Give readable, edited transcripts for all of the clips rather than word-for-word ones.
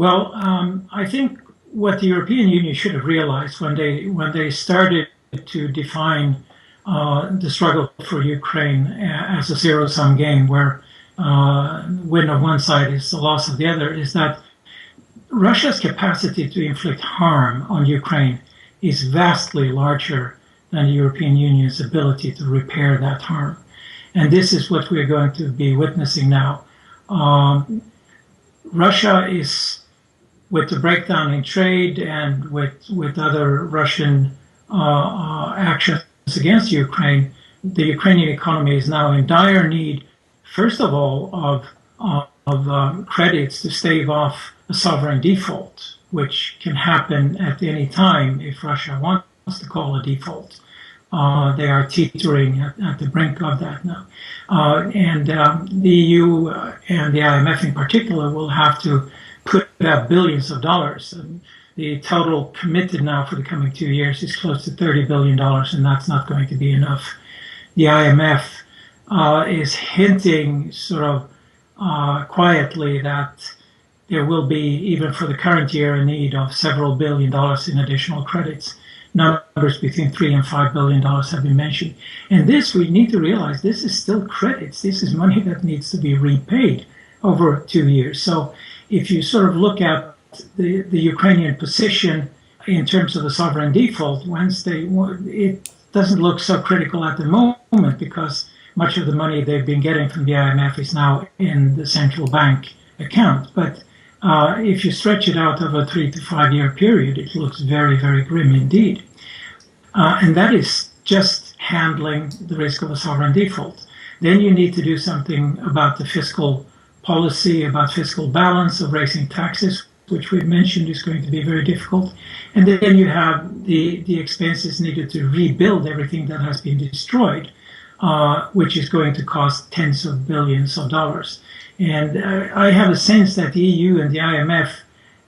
Well, I think what the European Union should have realized when they started to define the struggle for Ukraine as a zero-sum game, where win of one side is the loss of the other, is that Russia's capacity to inflict harm on Ukraine is vastly larger than the European Union's ability to repair that harm. And this is what we're going to be witnessing now. Russia is, with the breakdown in trade and with other Russian actions against Ukraine, the Ukrainian economy is now in dire need, first of all, of credits to stave off a sovereign default, which can happen at any time if Russia wants to call a default. They are teetering at the brink of that now. And the EU and the IMF in particular will have to put up billions of dollars. The total committed now for the coming 2 years is close to $30 billion, and that's not going to be enough. The IMF is hinting sort of quietly that there will be, even for the current year, a need of several $1 billion in additional credits. Numbers between $3 and $5 billion have been mentioned. And this, we need to realize, this is still credits. This is money that needs to be repaid over 2 years. So if you sort of look at the Ukrainian position in terms of the sovereign default, it doesn't look so critical at the moment because much of the money they've been getting from the IMF is now in the central bank account. But if you stretch it out over a 3 to 5 year period, it looks very, very grim indeed. And that is just handling the risk of a sovereign default. Then you need to do something about the fiscal policy, about fiscal balance, of raising taxes, which we've mentioned is going to be very difficult. And then you have the expenses needed to rebuild everything that has been destroyed, which is going to cost tens of billions of dollars. And I have a sense that the EU and the IMF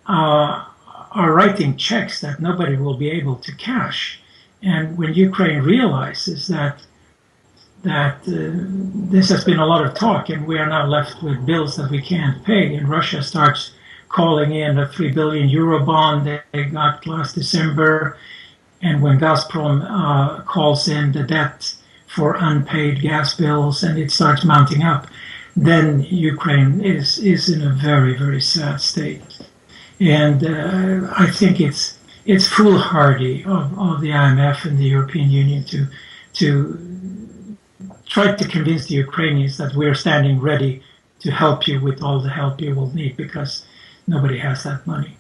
are writing checks that nobody will be able to cash. And when Ukraine realizes that this has been a lot of talk and we are now left with bills that we can't pay, and Russia starts calling in a 3 billion euro bond they got last December, and when Gazprom calls in the debt for unpaid gas bills and it starts mounting up, then Ukraine is in a very, very sad state. And I think it's foolhardy of the IMF and the European Union to try to convince the Ukrainians that we're standing ready to help you with all the help you will need, because nobody has that money.